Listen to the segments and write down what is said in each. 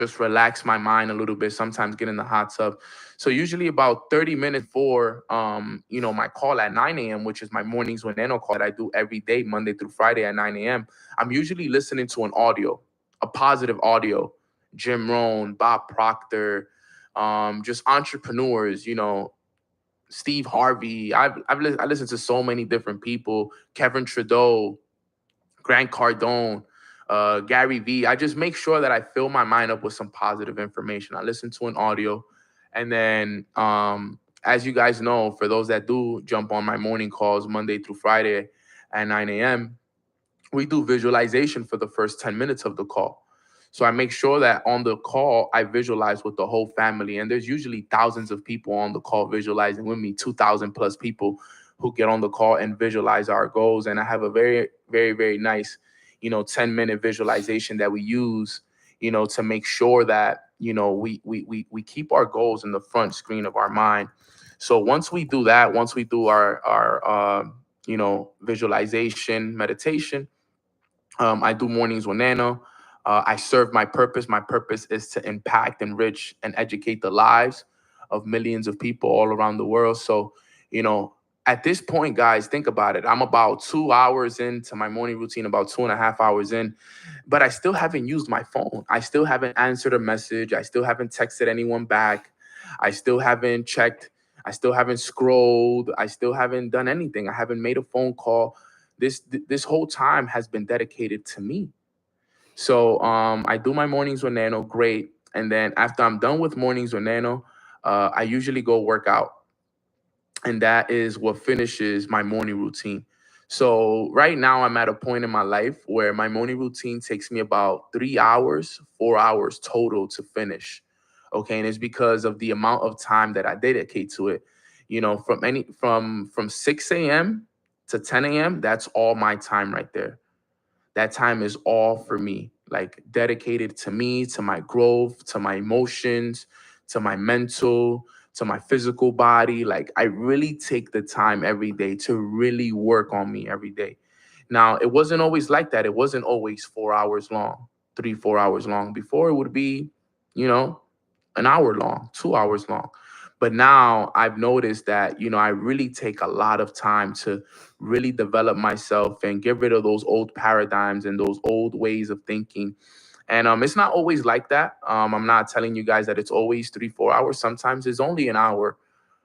just relax my mind a little bit, sometimes get in the hot tub. So usually about 30 minutes for my call at 9 a.m., which is my mornings with Nano call that I do every day, Monday through Friday at 9 a.m. I'm usually listening to an audio, a positive audio. Jim Rohn, Bob Proctor, just entrepreneurs, Steve Harvey. I listened to so many different people, Kevin Trudeau, Grant Cardone, Gary Vee. I just make sure that I fill my mind up with some positive information. I listen to an audio. And then, as you guys know, for those that do jump on my morning calls Monday through Friday at 9 a.m., we do visualization for the first 10 minutes of the call. So I make sure that on the call, I visualize with the whole family. And there's usually thousands of people on the call visualizing with me, 2,000 plus people who get on the call and visualize our goals. And I have a very, very, very nice, 10-minute visualization that we use, to make sure that, we keep our goals in the front screen of our mind. So once we do that, once we do our visualization, meditation, I do mornings with Nano. I serve my purpose. My purpose is to impact, enrich, and educate the lives of millions of people all around the world. So, at this point, guys, think about it. I'm about 2 hours into my morning routine, about 2.5 hours in, but I still haven't used my phone. I still haven't answered a message. I still haven't texted anyone back. I still haven't checked. I still haven't scrolled. I still haven't done anything. I haven't made a phone call. This whole time has been dedicated to me. So I do my mornings with Nano, great. And then after I'm done with mornings with Nano, I usually go work out. And that is what finishes my morning routine. So right now I'm at a point in my life where my morning routine takes me about 3 hours, 4 hours total to finish. Okay. And it's because of the amount of time that I dedicate to it. From 6 a.m. to 10 a.m., that's all my time right there. That time is all for me, like dedicated to me, to my growth, to my emotions, to my mental, to my physical body. Like I really take the time every day to really work on me every day. Now, it wasn't always like that. It wasn't always 4 hours long, 3, 4 hours long. Before it would be, you know, an hour long, 2 hours long. But now I've noticed that, I really take a lot of time to really develop myself and get rid of those old paradigms and those old ways of thinking. And it's not always like that. I'm not telling you guys that it's always 3, 4 hours. Sometimes it's only an hour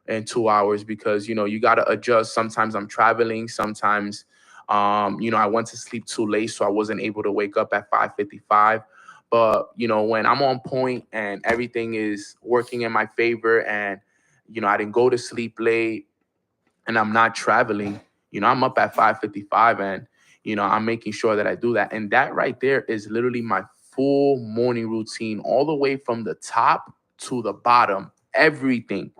and 2 hours because, you got to adjust. Sometimes I'm traveling. Sometimes, I went to sleep too late, so I wasn't able to wake up at 5:55. But, when I'm on point and everything is working in my favor and, I didn't go to sleep late and I'm not traveling, I'm up at 5:55 and, I'm making sure that I do that. And that right there is literally my full morning routine, all the way from the top to the bottom, everything.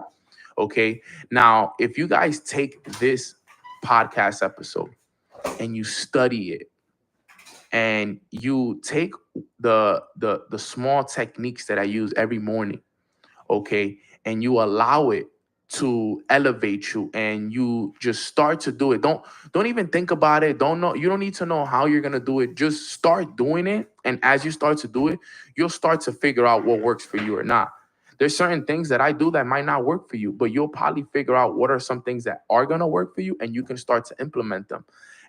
Okay. Now, if you guys take this podcast episode and you study it and you take the small techniques that I use every morning, okay, and you allow it to elevate you and you just start to do it. Don't even think about it. You don't need to know how you're gonna do it. Just start doing it. And as you start to do it, you'll start to figure out what works for you or not. There's certain things that I do that might not work for you, but you'll probably figure out what are some things that are gonna work for you and you can start to implement them.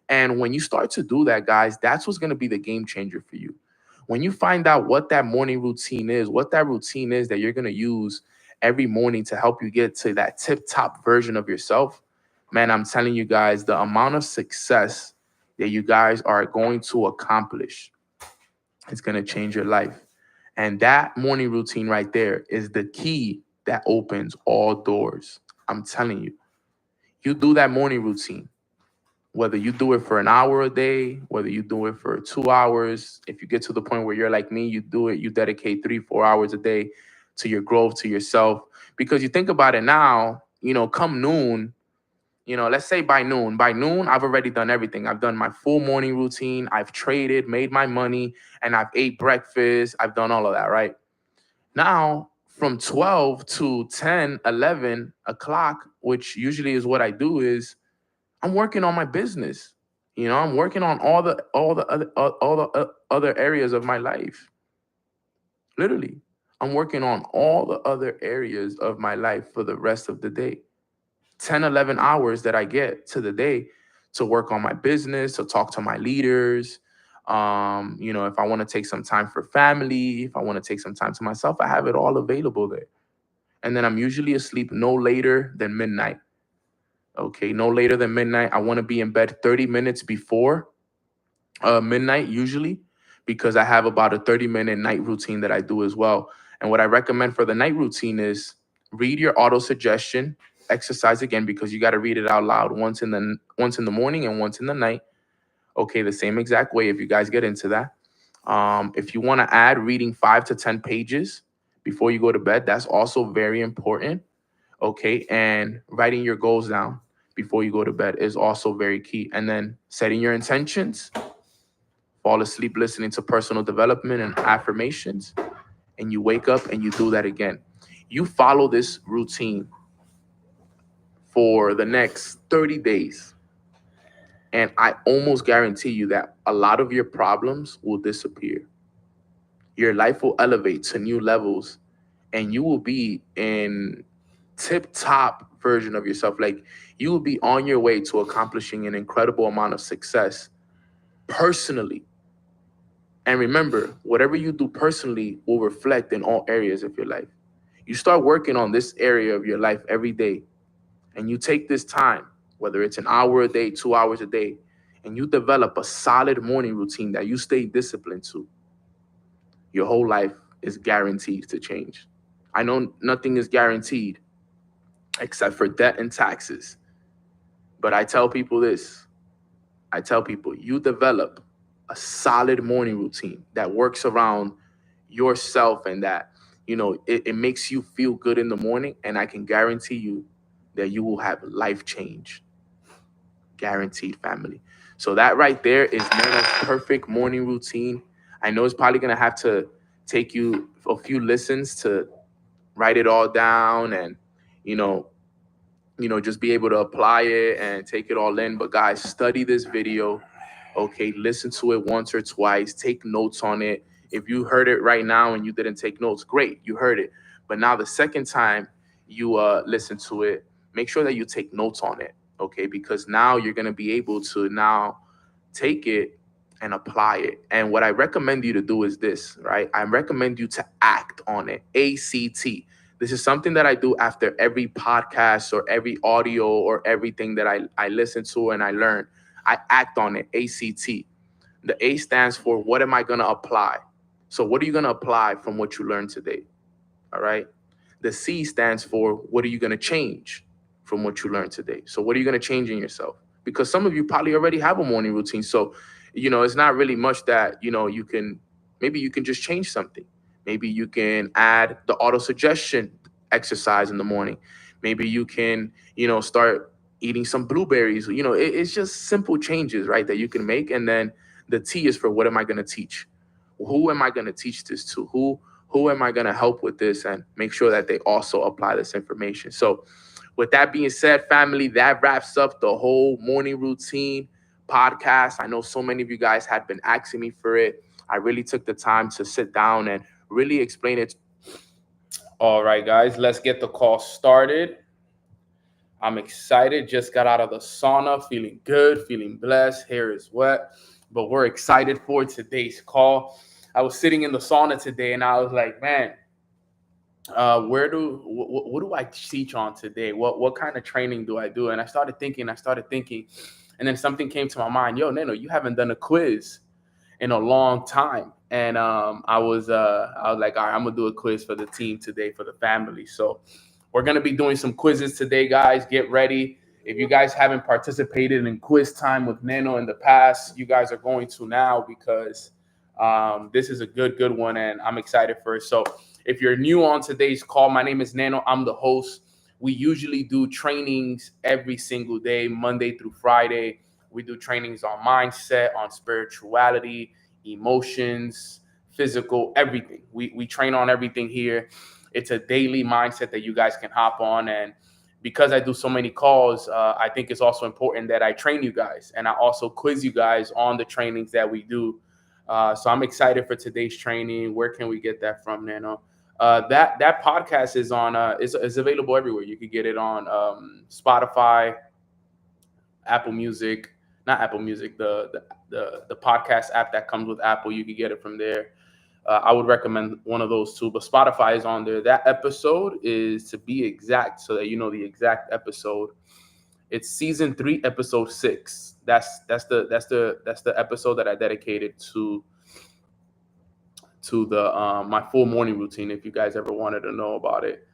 And when you start to do that, guys, that's what's gonna be the game changer for you. When you find out what that morning routine is, what that routine is that you're gonna use every morning to help you get to that tip top version of yourself, man, I'm telling you guys, the amount of success that you guys are going to accomplish is going to change your life. And that morning routine right there is the key that opens all doors. I'm telling you, you do that morning routine, whether you do it for an hour a day, whether you do it for 2 hours, if you get to the point where you're like me, you do it, you dedicate 3, 4 hours a day to your growth, to yourself. Because you think about it now, come noon, let's say by noon, I've already done everything. I've done my full morning routine. I've traded, made my money, and I've ate breakfast. I've done all of that, right? Now, from 12 to 10, 11 o'clock, which usually is what I do, is I'm working on my business. I'm working on all the other areas of my life. Literally, I'm working on all the other areas of my life for the rest of the day. 10, 11 hours that I get to the day to work on my business, to talk to my leaders. If I want to take some time for family, if I want to take some time to myself, I have it all available there. And then I'm usually asleep no later than midnight. Okay, no later than midnight. I want to be in bed 30 minutes before midnight usually, because I have about a 30-minute night routine that I do as well. And what I recommend for the night routine is read your auto suggestion, exercise again, because you got to read it out loud once in the morning and once in the night. Okay, the same exact way if you guys get into that. If you want to add reading 5 to 10 pages before you go to bed, that's also very important. Okay, and writing your goals down before you go to bed is also very key. And then setting your intentions, fall asleep listening to personal development and affirmations, and you wake up and you do that again. You follow this routine for the next 30 days, and I almost guarantee you that a lot of your problems will disappear. Your life will elevate to new levels, and you will be in tip top version of yourself. Like, you will be on your way to accomplishing an incredible amount of success personally. And remember, whatever you do personally will reflect in all areas of your life. You start working on this area of your life every day, and you take this time, whether it's an hour a day, 2 hours a day, and you develop a solid morning routine that you stay disciplined to, your whole life is guaranteed to change. I know nothing is guaranteed except for debt and taxes, but I tell people this. I tell people, you develop a solid morning routine that works around yourself, and that, it makes you feel good in the morning. And I can guarantee you that you will have life change. Guaranteed, family. So that right there is Nana's perfect morning routine. I know it's probably going to have to take you a few listens to write it all down, and, you know, just be able to apply it and take it all in. But guys, study this video. Okay, listen to it once or twice. Take notes on it. If you heard it right now and you didn't take notes, great, you heard it. But now the second time you listen to it, make sure that you take notes on it. Okay, because now you're gonna be able to now take it and apply it. And what I recommend you to do is this, right? I recommend you to act on it. ACT. This is something that I do after every podcast or every audio or everything that I listen to and I learn. I act on it. ACT. The A stands for what am I going to apply? So, what are you going to apply from what you learned today? All right. The C stands for what are you going to change from what you learned today? So, what are you going to change in yourself? Because some of you probably already have a morning routine. So, it's not really much that, maybe you can just change something. Maybe you can add the auto suggestion exercise in the morning. Maybe you can, start eating some blueberries. It's just simple changes, right, that you can make. And then the T is for what am I going to teach? Who am I going to teach this to? Who am I going to help with this, and make sure that they also apply this information. So with that being said, family, that wraps up the whole morning routine podcast. I know so many of you guys had been asking me for it. I really took the time to sit down and really explain it. All right, guys, let's get the call started. I'm excited. Just got out of the sauna, feeling good, feeling blessed. Hair is wet, but we're excited for today's call. I was sitting in the sauna today, and I was like, man, what do I teach on today? What kind of training do I do? And I started thinking, and then something came to my mind. Yo, Neno, you haven't done a quiz in a long time. And I was like, all right, I'm gonna do a quiz for the team today, for the family. So we're gonna be doing some quizzes today, guys. Get ready. If you guys haven't participated in quiz time with Neno in the past, you guys are going to now, because this is a good one, and I'm excited for it. So if you're new on today's call, my name is Neno. I'm the host. We usually do trainings every single day, Monday through Friday. We do trainings on mindset, on spirituality, emotions, physical, everything. We train on everything here. It's a daily mindset that you guys can hop on. And because I do so many calls, I think it's also important that I train you guys, and I also quiz you guys on the trainings that we do. So I'm excited for today's training. Where can we get that from, Nano? That podcast is on is available everywhere. You could get it on Spotify, Apple Music, not Apple Music, the podcast app that comes with Apple. You could get it from there. I would recommend one of those two, but Spotify is on there. That episode is, to be exact, so that you know the exact episode. It's season 3, episode 6. That's the episode that I dedicated to the my full morning routine. If you guys ever wanted to know about it,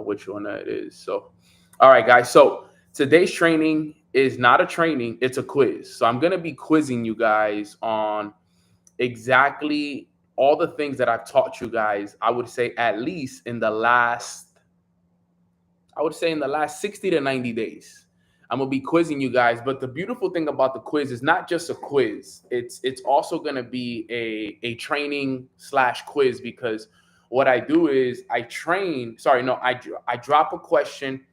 which one it is. So, all right, guys. So today's training is not a training; it's a quiz. So I'm gonna be quizzing you guys on exactly all the things that I've taught you guys. I would say at least in the last 60 to 90 days. I'm gonna be quizzing you guys, but the beautiful thing about the quiz is not just a quiz. It's also gonna be a training slash quiz, because what I do is I drop a question,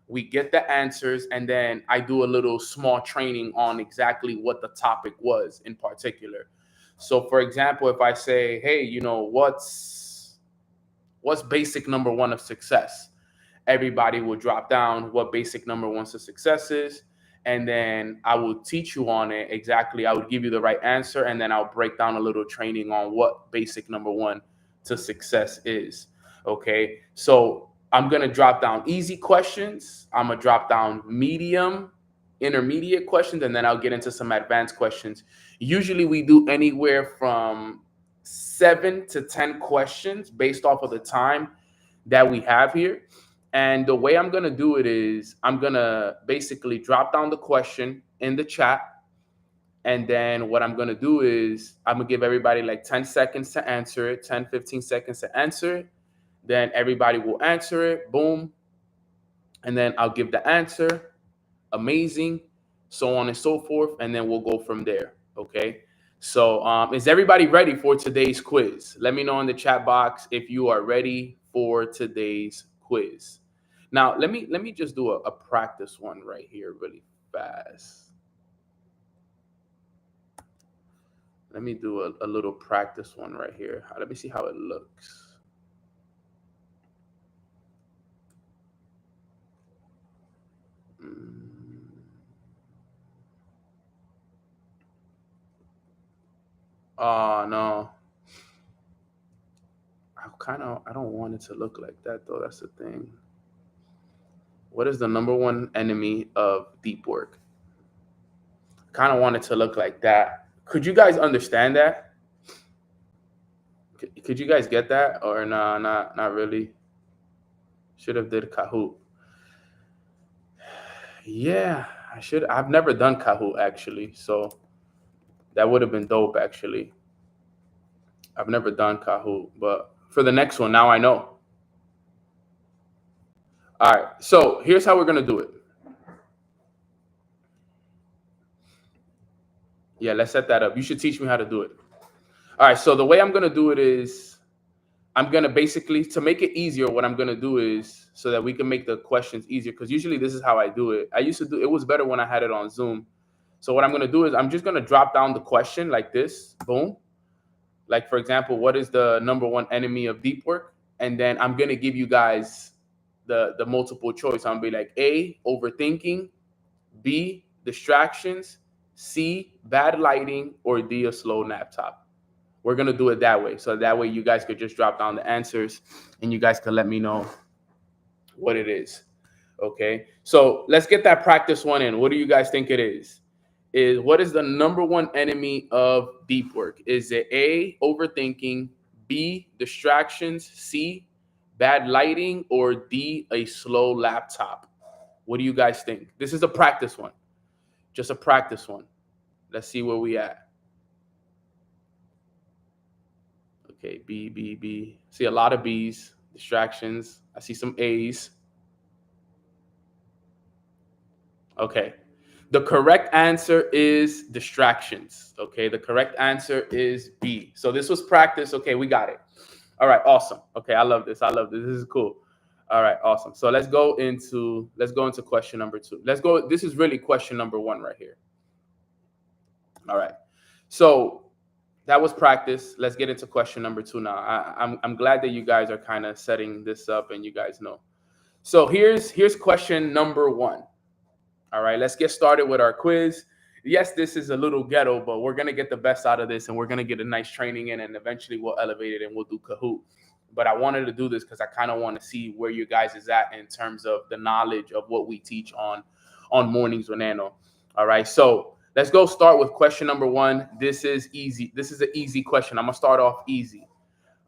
we get the answers, and then I do a little small training on exactly what the topic was in particular. So for example, if I say, hey, what's basic number 1 of success? Everybody will drop down what basic number 1 to success is, and then I will teach you on it exactly. I would give you the right answer, and then I'll break down a little training on what basic number 1 to success is. Okay, so I'm gonna drop down easy questions, I'm gonna drop down medium, intermediate questions, and then I'll get into some advanced questions. Usually we do anywhere from 7 to 10 questions based off of the time that we have here. And the way I'm going to do it is I'm going to basically drop down the question in the chat. And then what I'm going to do is I'm going to give everybody like 10 seconds to answer it, 10, 15 seconds to answer it. Then everybody will answer it. Boom. And then I'll give the answer. Amazing. So on and so forth. And then we'll go from there. Okay. So is everybody ready for today's quiz? Let me know in the chat box if you are ready for today's quiz. Now, let me just do a practice one right here really fast. Let me do a little practice one right here. Let me see how it looks. Oh, no. I don't want it to look like that, though. That's the thing. What is the number 1 enemy of deep work? Kind of want it to look like that. Could you guys understand that? Could you guys get that? Or no, not really. Should have did Kahoot. Yeah, I should. I've never done Kahoot actually, so that would have been dope actually. I've never done Kahoot, but for the next one, now I know. All right, so here's how we're gonna do it. Yeah, let's set that up. You should teach me how to do it. All right, so the way I'm gonna do it is I'm gonna basically, to make it easier, what I'm gonna do is so that we can make the questions easier, because usually this is how I do it. I used to do it was better when I had it on Zoom. So what I'm gonna do is I'm just gonna drop down the question like this, boom. Like for example, what is the number 1 enemy of deep work? And then I'm gonna give you guys the multiple choice. I'm gonna be like A, overthinking, B, distractions, C, bad lighting, or D, a slow laptop. We're gonna do it that way. So that way you guys could just drop down the answers and you guys could let me know what it is. Okay. So let's get that practice one in. What do you guys think it is? What is the number 1 enemy of deep work? Is it A, overthinking, B, distractions, C, bad lighting, or D, a slow laptop? What do you guys think? This is a practice one. Just a practice one. Let's see where we at. Okay, B, B, B. See a lot of B's, distractions. I see some A's. Okay. The correct answer is distractions. Okay, the correct answer is B. So this was practice. Okay, we got it. All right, awesome. Okay, I love this. This is cool. All right, awesome. So let's go into question number 2. This is really question number 1 right here. All right. So that was practice. Let's get into question number 2 now. I'm glad that you guys are kind of setting this up and you guys know. So here's question number 1. All right, let's get started with our quiz. Yes, this is a little ghetto, but we're gonna get the best out of this, and we're gonna get a nice training in, and eventually we'll elevate it and we'll do Kahoot. But I wanted to do this because I kind of want to see where you guys is at in terms of the knowledge of what we teach on mornings with Nano. All right, so let's go start with question number 1. This is easy. This is an easy question. I'm gonna start off easy.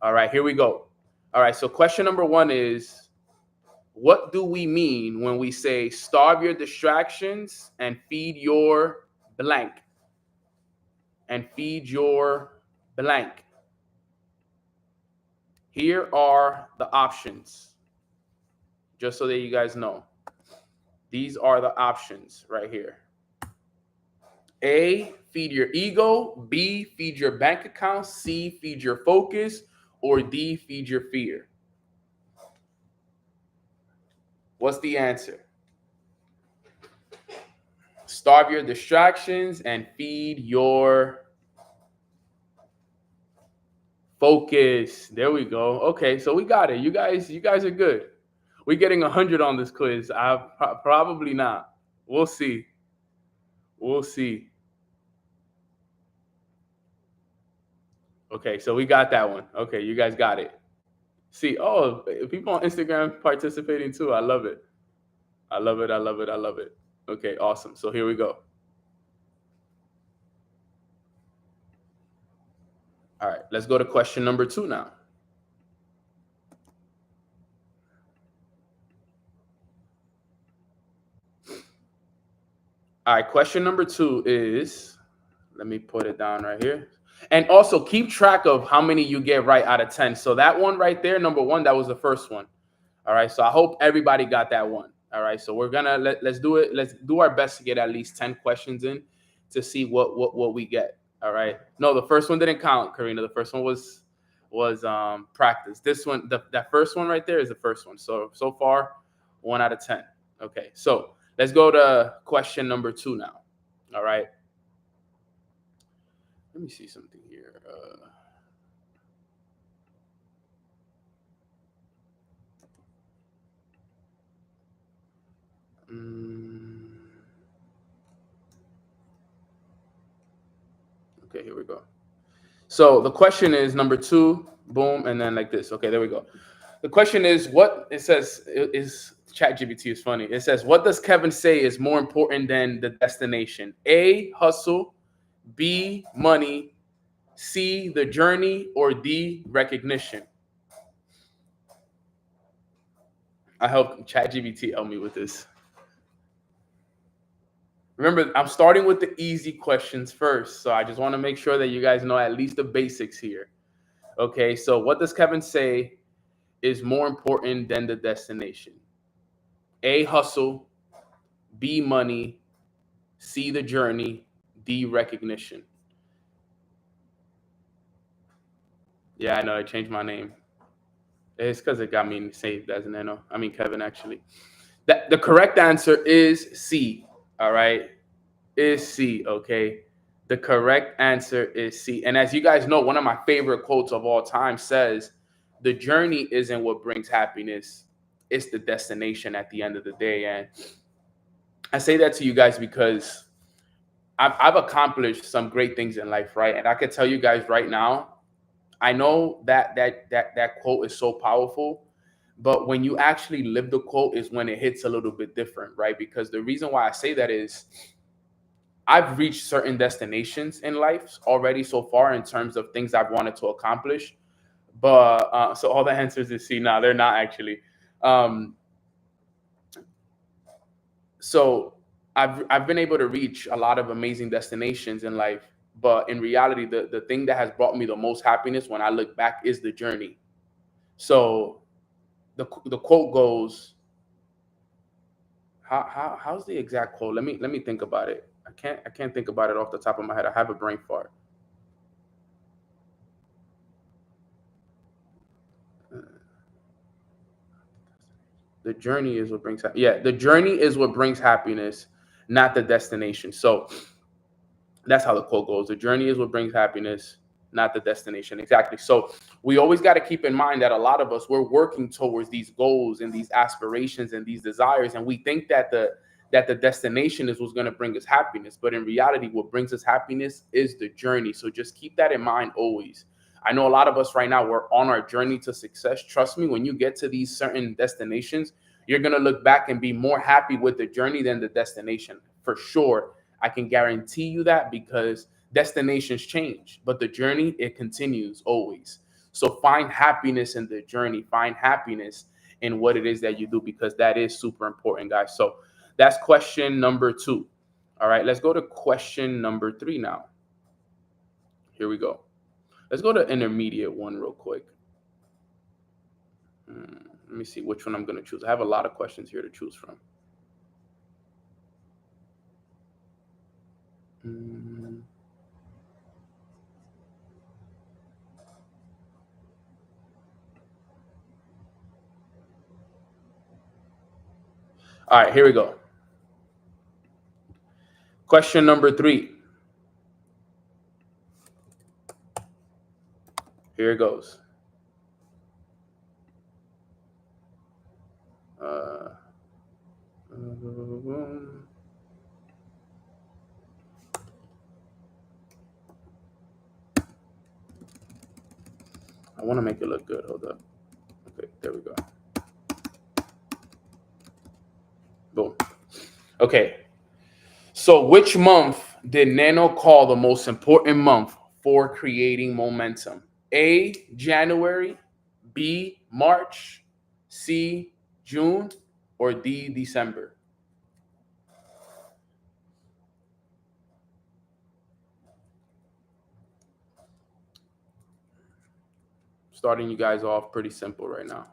All right, here we go. All right, so question number 1 is, what do we mean when we say starve your distractions and feed your blank? And feed your blank. Here are the options, just so that you guys know. These are the options right here. A, feed your ego. B, feed your bank account. C, feed your focus. Or D, feed your fear. What's the answer? Starve your distractions and feed your focus. There we go. Okay, so we got it. You guys are good. We're getting 100 on this quiz. Probably not. We'll see. We'll see. Okay, so we got that one. Okay, you guys got it. See, oh, people on Instagram participating too. I love it. I love it. I love it. I love it. Okay, awesome. So here we go. All right, let's go to question number 2 now. All right, question number 2 is, let me put it down right here. And also keep track of how many you get right out of 10. So that one right there, number 1, that was the first one. All right, so I hope everybody got that one. All right, so we're gonna let's do it. Let's do our best to get at least 10 questions in to see what we get. All right. No, the first one didn't count, Karina. The first one was practice. This one, that first one right there is the first one. So far, 1 out of 10. Okay, so let's go to question number 2 now. All right. Let me see something here. Okay, here we go. So the question is number 2, boom, and then like this. Okay, there we go. The question is, what it says is ChatGPT is funny. It says, what does Kevin say is more important than the destination? A, hustle. B, money. C, the journey. Or D, recognition. I hope ChatGPT help me with this. Remember, I'm starting with the easy questions first. So I just want to make sure that you guys know at least the basics here. Okay, so what does Kevin say is more important than the destination? A, hustle. B, money. C, the journey. D, recognition. Yeah, I know. I changed my name. It's because it got me saved as Neno. I mean, Kevin, actually. The correct answer is C. All right. Is C. Okay. The correct answer is C. And as you guys know, one of my favorite quotes of all time says, the journey isn't what brings happiness. It's the destination at the end of the day. And I say that to you guys because I've accomplished some great things in life, right? And I can tell you guys right now, I know that quote is so powerful, but when you actually live the quote is when it hits a little bit different, right? Because the reason why I say that is I've reached certain destinations in life already so far in terms of things I've wanted to accomplish. But so all the answers is C. No, they're not actually. So I've been able to reach a lot of amazing destinations in life. But in reality, the thing that has brought me the most happiness when I look back is the journey. So the quote goes, how's the exact quote? Let me think about it. I can't think about it off the top of my head. I have a brain fart. The journey is what brings the journey is what brings happiness, not the destination. So that's how the quote goes. The journey is what brings happiness, not the destination. Exactly. So we always got to keep in mind that a lot of us, we're working towards these goals and these aspirations and these desires, and we think that the destination is what's going to bring us happiness. But in reality, what brings us happiness is the journey. So just keep that in mind always. I know a lot of us right now, we're on our journey to success. Trust me, when you get to these certain destinations, you're going to look back and be more happy with the journey than the destination. For sure. I can guarantee you that, because destinations change, but the journey, it continues always. So find happiness in the journey, find happiness in what it is that you do, because that is super important, guys. So that's question number 2. All right, let's go to question number 3 now. Here we go. Let's go to intermediate one real quick. Let me see which one I'm going to choose. I have a lot of questions here to choose from. All right, here we go. Question number 3. Here it goes. I want to make it look good. Hold up. Okay, there we go. Boom. Okay. So which month did Neno call the most important month for creating momentum? A, January, B, March, C, June, or D, December? Starting you guys off pretty simple right now.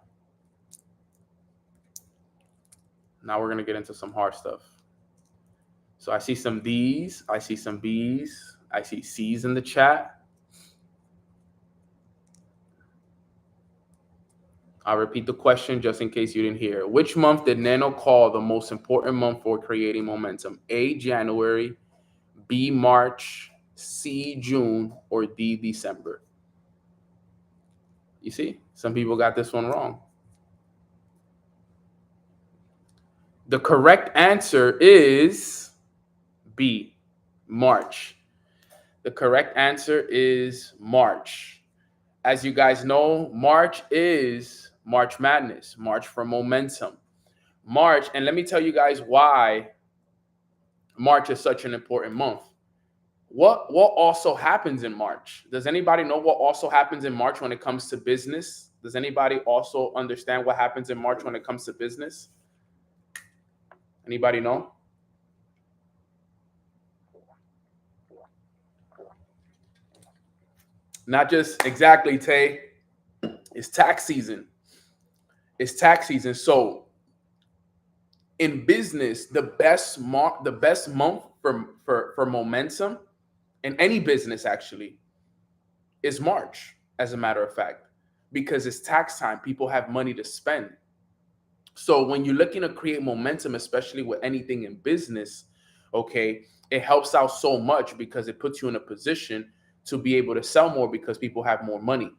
Now we're going to get into some hard stuff. So I see some D's, I see some B's, I see C's in the chat. I'll repeat the question just in case you didn't hear. Which month did Neno call the most important month for creating momentum? A, January, B, March, C, June, or D, December? You see, some people got this one wrong. The correct answer is B, March. The correct answer is March. As you guys know, March is March Madness, March for momentum. March, and let me tell you guys why March is such an important month. What also happens in March? Does anybody know what also happens in March when it comes to business? Does anybody also understand what happens in March when it comes to business? Anybody know? Not just exactly, Tay. It's tax season. It's tax season. So in business, the best month for momentum in any business actually is March, as a matter of fact, because it's tax time. People have money to spend. So when you're looking to create momentum, especially with anything in business, okay, it helps out so much because it puts you in a position to be able to sell more because people have more money.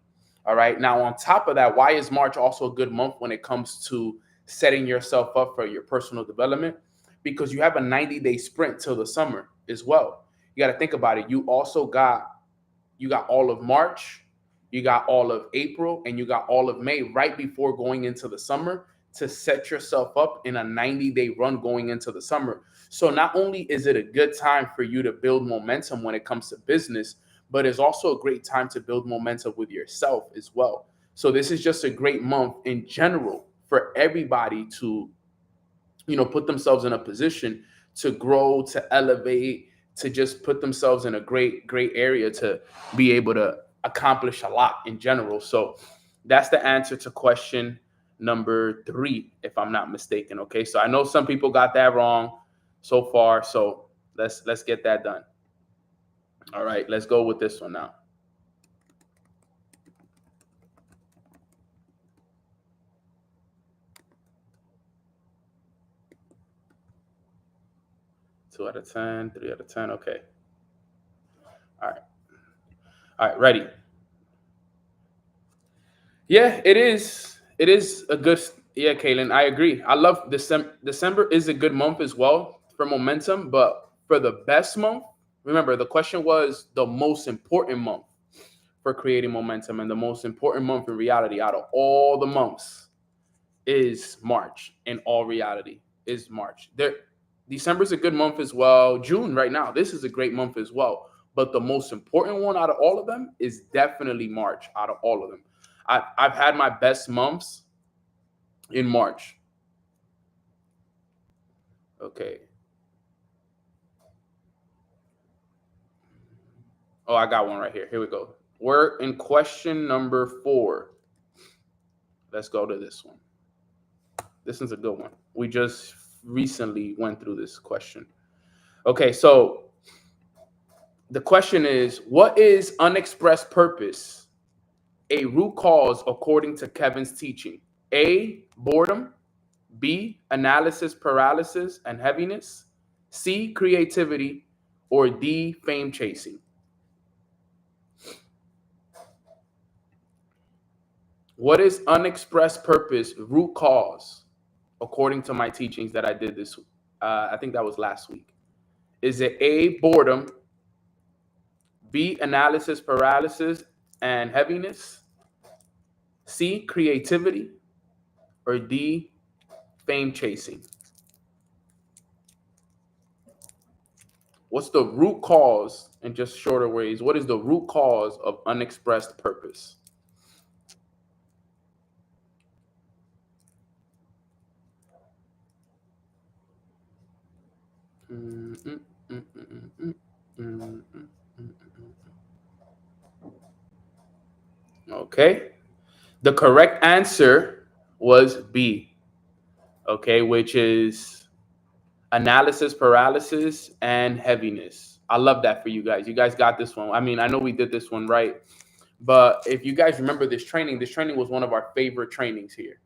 All right. Now, on top of that, why is March also a good month when it comes to setting yourself up for your personal development? Because you have a 90-day sprint till the summer as well. You got to think about it. You got all of March, you got all of April, and you got all of May right before going into the summer to set yourself up in a 90-day run going into the summer. So not only is it a good time for you to build momentum when it comes to business, but it's also a great time to build momentum with yourself as well. So this is just a great month in general for everybody to, put themselves in a position to grow, to elevate, to just put themselves in a great area to be able to accomplish a lot in general. So that's the answer to question number 3, if I'm not mistaken. Okay, so I know some people got that wrong so far, so let's get that done. All right, let's go with this one now. Two out of 10, 3 out of 10. Okay. All right. All right, ready. Yeah, it is. It is a good. Yeah, Kaylin, I agree. I love December. December is a good month as well for momentum, but for the best month, remember the question was the most important month for creating momentum, and the most important month in reality out of all the months is March. In all reality, is March. December is a good month as well. June right now, this is a great month as well. But the most important one out of all of them is definitely March. Out of all of them, I've had my best months in March. Okay. Oh, I got one right here. Here we go. We're in question number 4. Let's go to this one. This one's a good one. We just recently went through this question. Okay, so the question is, what is unexpressed purpose? A root cause according to Kevin's teaching. A, boredom. B, analysis paralysis and heaviness. C, creativity. Or D, fame chasing. What is unexpressed purpose root cause according to my teachings that I did this? I think that was last week. Is it A, boredom, B, analysis paralysis and heaviness, C, creativity, or D, fame chasing? What's the root cause, in just shorter ways? What is the root cause of unexpressed purpose? Okay. The correct answer was B. Okay, which is analysis paralysis and heaviness. I love that for you guys. You guys got this one. I mean, I know we did this one right, but if you guys remember this training was one of our favorite trainings here.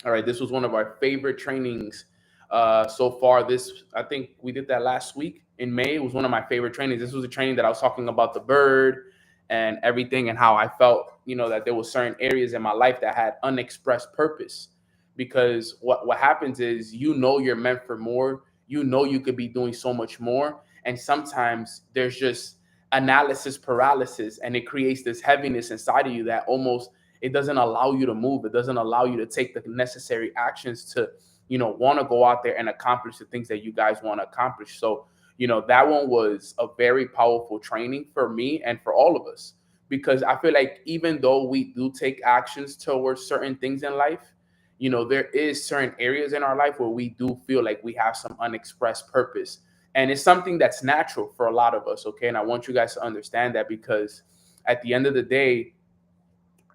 All right, this was one of our favorite trainings so far. This, I think we did that last week in May. It was one of my favorite trainings. This was a training that I was talking about the bird and everything, and how I felt, that there was certain areas in my life that had unexpressed purpose. Because what happens is, you're meant for more. You could be doing so much more, and sometimes there's just analysis paralysis, and it creates this heaviness inside of you that almost, it doesn't allow you to move. It doesn't allow you to take the necessary actions to, want to go out there and accomplish the things that you guys want to accomplish. So, that one was a very powerful training for me and for all of us, because I feel like even though we do take actions towards certain things in life, there is certain areas in our life where we do feel like we have some unexpressed purpose. And it's something that's natural for a lot of us. Okay. And I want you guys to understand that, because at the end of the day,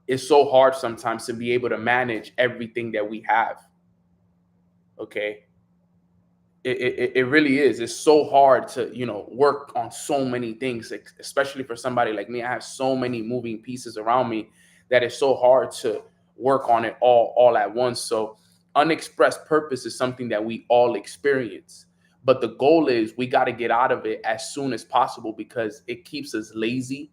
it's so hard sometimes to be able to manage everything that we have. Okay. It really is. It's so hard to, work on so many things, especially for somebody like me. I have so many moving pieces around me that it's so hard to work on it all at once. So unexpressed purpose is something that we all experience. But the goal is, we got to get out of it as soon as possible, because it keeps us lazy.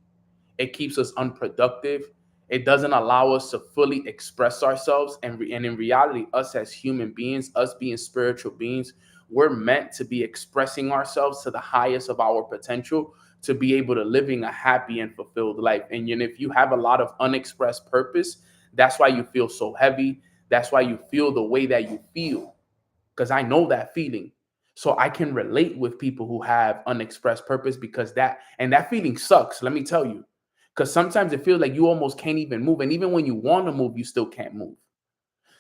It keeps us unproductive. It doesn't allow us to fully express ourselves. And in reality, us as human beings, us being spiritual beings, we're meant to be expressing ourselves to the highest of our potential, to be able to living a happy and fulfilled life. And if you have a lot of unexpressed purpose, that's why you feel so heavy. That's why you feel the way that you feel, because I know that feeling. So I can relate with people who have unexpressed purpose, because that feeling sucks. Let me tell you, because sometimes it feels like you almost can't even move. And even when you want to move, you still can't move.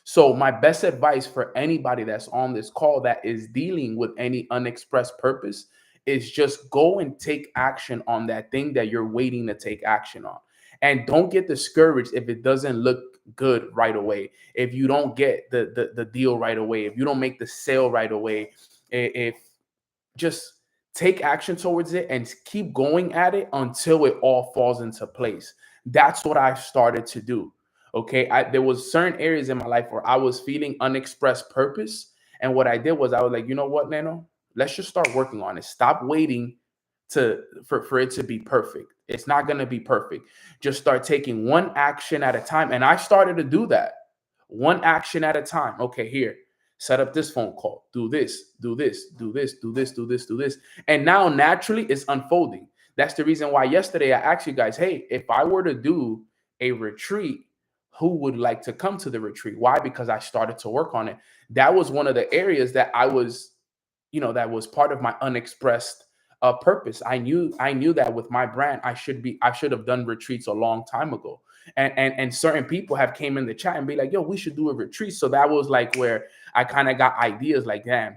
So my best advice for anybody that's on this call that is dealing with any unexpressed purpose is just go and take action on that thing that you're waiting to take action on. And don't get discouraged if it doesn't look good right away. If you don't get the deal right away, if you don't make the sale right away, if just take action towards it and keep going at it until it all falls into place. That's what I started to do. Okay. There was certain areas in my life where I was feeling unexpressed purpose. And what I did was, I was like, you know what, Nano, let's just start working on it. Stop waiting for it to be perfect. It's not going to be perfect. Just start taking one action at a time. And I started to do that. One action at a time. Okay, here. Set up this phone call. Do this, do this, do this, do this, do this, do this. And now naturally it's unfolding. That's the reason why yesterday I asked you guys, hey, if I were to do a retreat, who would like to come to the retreat? Why? Because I started to work on it. That was one of the areas that I was, that was part of my unexpressed purpose. I knew that with my brand, I should have done retreats a long time ago. And certain people have came in the chat and be like, yo, we should do a retreat. So that was like where I kind of got ideas like, damn,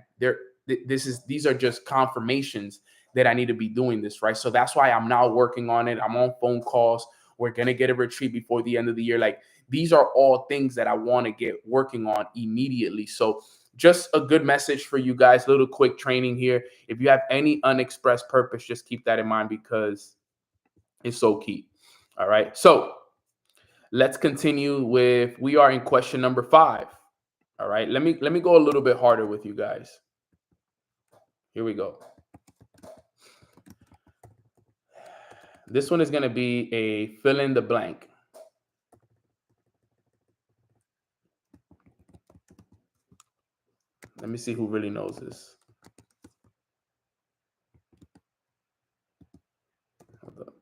these are just confirmations that I need to be doing this, right? So that's why I'm now working on it. I'm on phone calls. We're gonna get a retreat before the end of the year. Like, these are all things that I want to get working on immediately. So just a good message for you guys, little quick training here. If you have any unexpressed purpose, just keep that in mind because it's so key. All right. So let's continue with, we are in question number 5. All right. Let me go a little bit harder with you guys. Here we go. This one is going to be a fill in the blank. Let me see who really knows this. Hold up.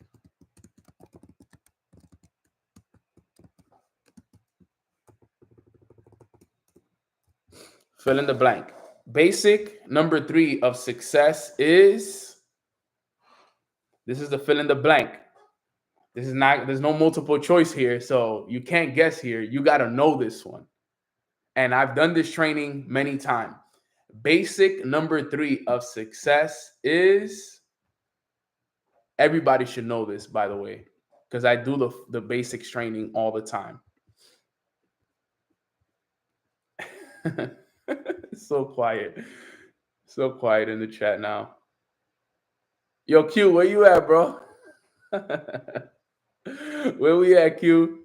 Fill in the blank. Basic number 3 of success is, this is the fill in the blank. This is not, there's no multiple choice here. So you can't guess here. You got to know this one. And I've done this training many times. Basic number 3 of success is, everybody should know this, by the way, because I do the basics training all the time. So quiet. So quiet in the chat now. Yo, Q, where you at, bro? Where we at, Q?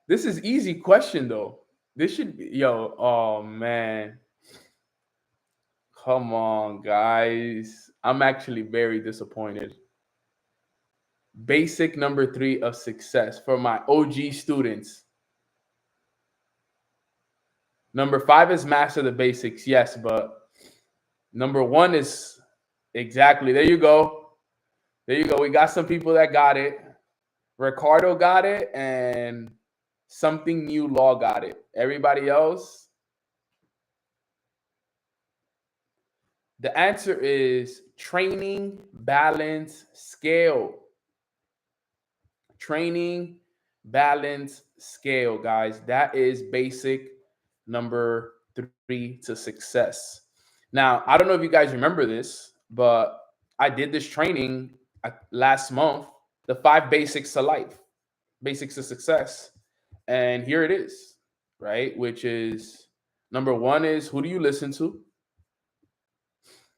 This is easy question, though. This should be, yo, oh, man. Come on, guys. I'm actually very disappointed. Basic number 3 of success for my OG students. Number 5 is master the basics. Yes, but number 1 is exactly. There you go. There you go. We got some people that got it. Ricardo got it, and something new law got it. Everybody else, the answer is training, balance, scale. Training, balance, scale, guys. That is basic number 3 to success. Now, I don't know if you guys remember this, but I did this training last month, the 5 basics to life, basics to success. And here it is, right? Which is, number 1 is, who do you listen to?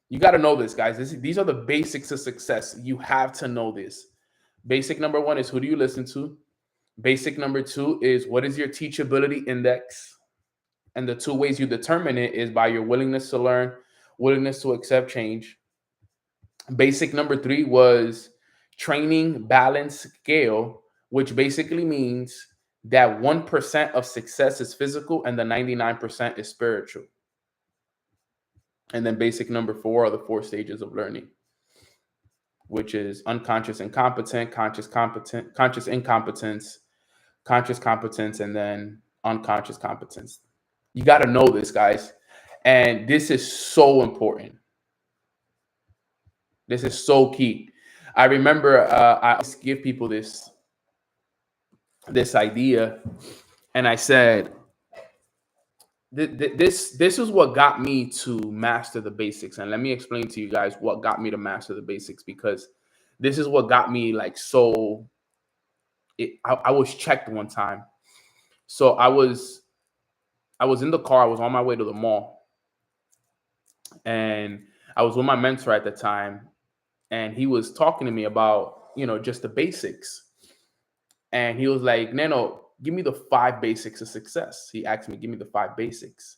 You got to know this, guys. These are the basics of success. You have to know this. Basic number 1 is, who do you listen to? Basic number 2 is, what is your teachability index? And the 2 ways you determine it is by your willingness to learn, willingness to accept change. Basic number 3 was training, balance, scale, which basically means that 1% of success is physical and the 99% is spiritual. And then basic number 4 are the 4 stages of learning, which is unconscious incompetent, conscious incompetence, conscious competence, and then unconscious competence. You got to know this, guys. And this is so important. This is so key. I remember I give people this idea, and I said, this is what got me to master the basics. And let me explain to you guys what got me to master the basics, because this is what got me like so. I was checked one time. So I was in the car. I was on my way to the mall, and I was with my mentor at the time, and he was talking to me about, just the basics. And he was like, Neno, give me the 5 basics of success. He asked me, give me the 5 basics.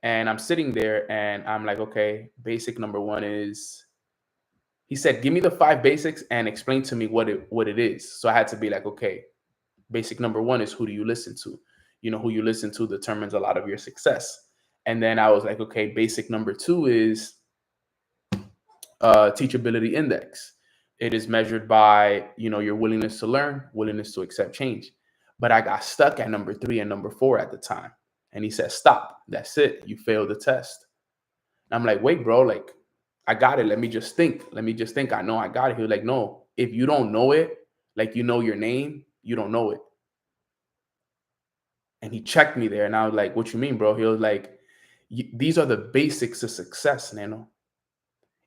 And I'm sitting there and I'm like, okay, basic number 1 is He said, "Give me the five basics and explain to me what it is." So I had to be like, okay, basic number one is who do you listen to? Who you listen to determines a lot of your success. And then I was like, okay, basic number two is teachability index. It is measured by your willingness to learn, willingness to accept change. But I got stuck at number three and number four at the time. And he said, stop. That's it. You failed the test. And I'm like, wait, bro, like I got it. Let me just think. Let me just think. I know I got it. He was like, no, if you don't know it, like you know your name, you don't know it. And he checked me there. And I was like, what you mean, bro? He was like, these are the basics of success, Neno.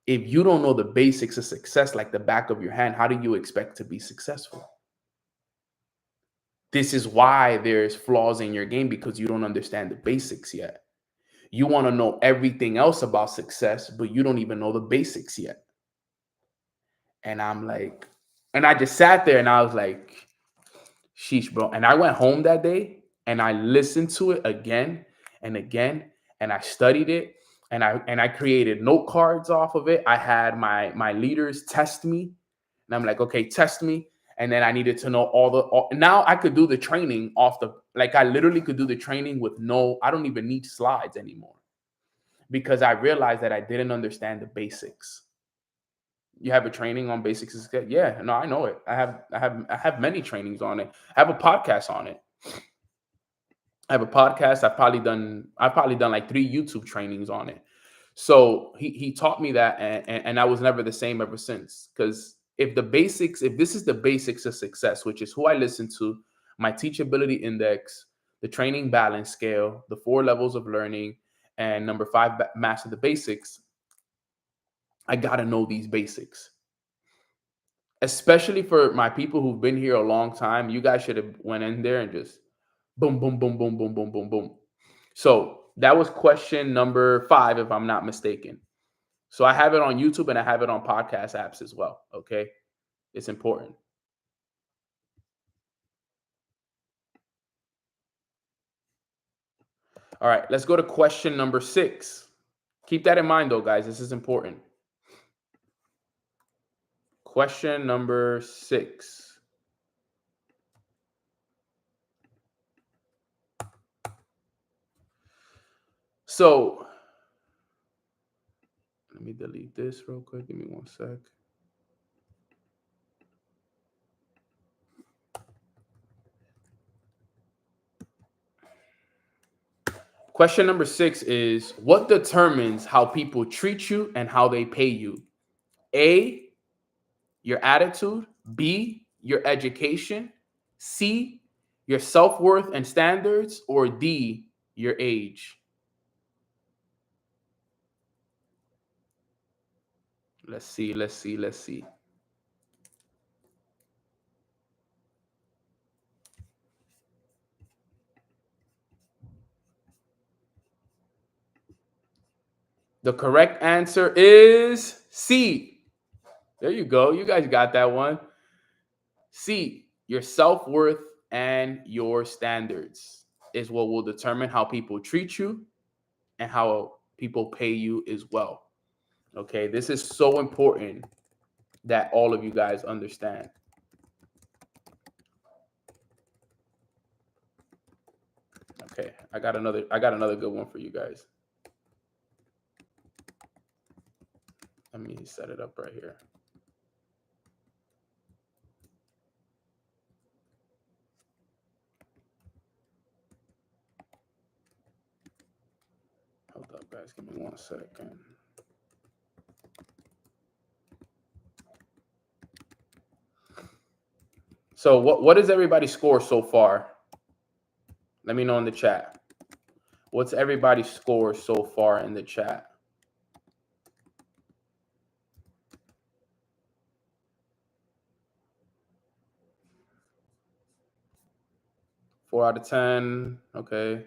If you don't know the basics of success like the back of your hand, how do you expect to be successful? This is why there's flaws in your game, because you don't understand the basics yet. You want to know everything else about success, but you don't even know the basics yet. And I'm like, and I just sat there and I was like, sheesh, bro. And I went home that day and I listened to it again and again, and I studied it, and I created note cards off of it. I had my leaders test me, and I'm like, okay, test me. And then I needed to know now I could do the training off like I literally could do the training with I don't even need slides anymore, because I realized that I didn't understand the basics. You have a training on basics of success? Yeah, no, I know it. I have many trainings on it. I have a podcast on it. I have a podcast. I've probably done like 3 YouTube trainings on it. So he taught me that, and I was never the same ever since. Because if this is the basics of success, which is who I listen to, my teachability index, the training balance scale, the 4 levels of learning, and number 5, master the basics. I gotta know these basics, especially for my people who've been here a long time. You guys should have went in there and just boom, boom, boom, boom, boom, boom, boom, boom. So that was question number 5, if I'm not mistaken. So I have it on YouTube and I have it on podcast apps as well. Okay. It's important. All right. Let's go to question number 6. Keep that in mind, though, guys. This is important. Question number 6. So let me delete this real quick. Give me one sec. Question number 6 is, what determines how people treat you and how they pay you? A, your attitude. B, your education. C, your self-worth and standards. Or D, your age. Let's see. The correct answer is C. There you go. You guys got that one. C, your self-worth and your standards is what will determine how people treat you and how people pay you as well. Okay, this is so important that all of you guys understand. Okay, I got another good one for you guys. Let me set it up right here. Hold up, guys. Give me one second. So what is everybody's score so far? Let me know in the chat. What's everybody's score so far in the chat? Four out of 10. Okay.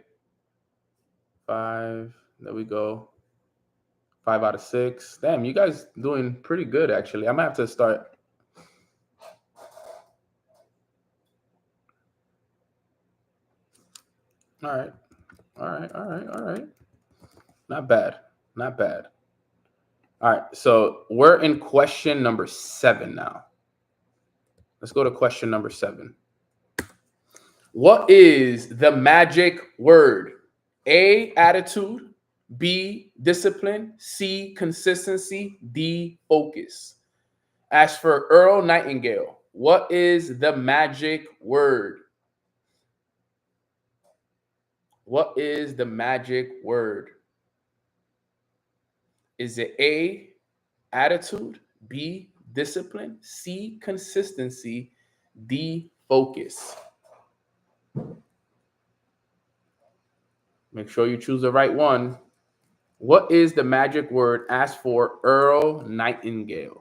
5. There we go. 5 out of 6. Damn, you guys doing pretty good, actually. I'm going to have to start. All right. All right. Not bad. All right, so we're in question number 7 now. Let's go to question number 7. What is the magic word? A, attitude. B, discipline. C, consistency. D, focus. As for Earl Nightingale, what is the magic word? What is the magic word? Is it A, attitude, B, discipline, C, consistency, D, focus? Make sure you choose the right one. What is the magic word asked for Earl Nightingale?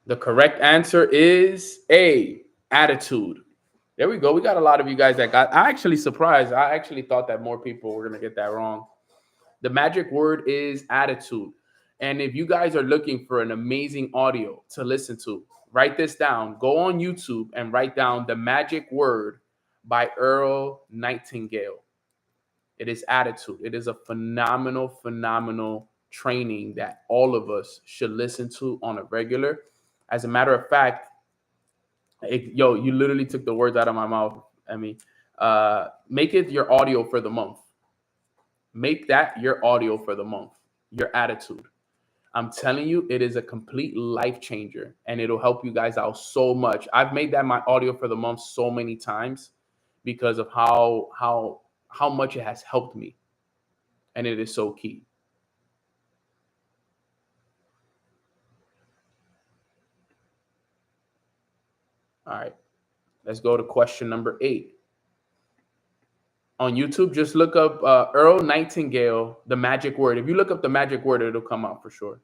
The correct answer is A, attitude. There we go. We got a lot of you guys that got. I actually surprised. I actually thought that more people were going to get that wrong. The magic word is attitude. And if you guys are looking for an amazing audio to listen to, write this down. Go on YouTube and write down The Magic Word by Earl Nightingale. It is attitude. It is a phenomenal, phenomenal training that all of us should listen to on a regular. As a matter of fact, you literally took the words out of my mouth. I mean, make it your audio for the month. Make that your audio for the month, your attitude. I'm telling you, it is a complete life changer and it'll help you guys out so much. I've made that my audio for the month so many times because of how much it has helped me. And it is so key. All right, let's go to question number 8. On YouTube, just look up Earl Nightingale, The Magic Word. If you look up The Magic Word, it'll come out for sure.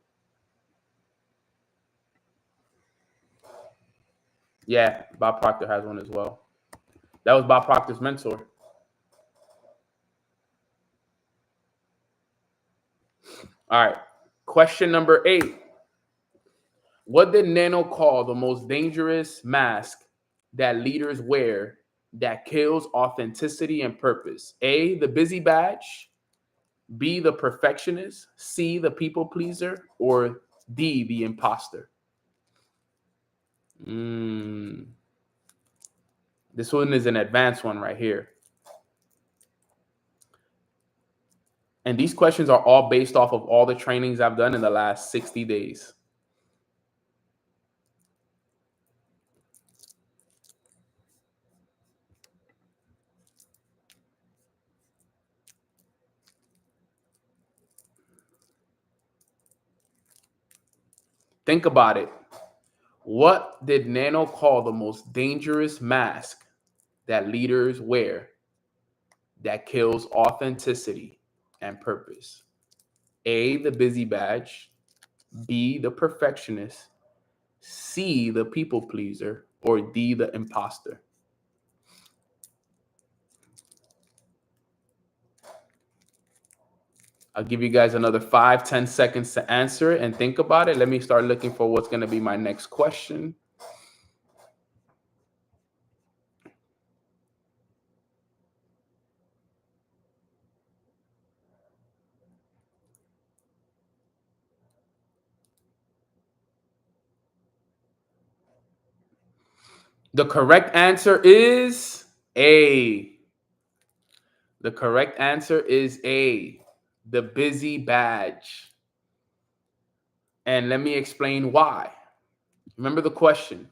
Yeah, Bob Proctor has one as well. That was Bob Proctor's mentor. All right, question number 8. What did Neno call the most dangerous mask that leaders wear that kills authenticity and purpose? A, the busy badge. B, the perfectionist. C, the people pleaser. Or D, the imposter. This one is an advanced one right here. And these questions are all based off of all the trainings I've done in the last 60 days. Think about it. What did Neno call the most dangerous mask that leaders wear that kills authenticity and purpose? A, the busy badge. B, the perfectionist. C, the people pleaser. Or D, the imposter. I'll give you guys another 5-10 seconds to answer it and think about it. Let me start looking for what's going to be my next question. The correct answer is A. The correct answer is A, the busy badge. And let me explain why. Remember the question.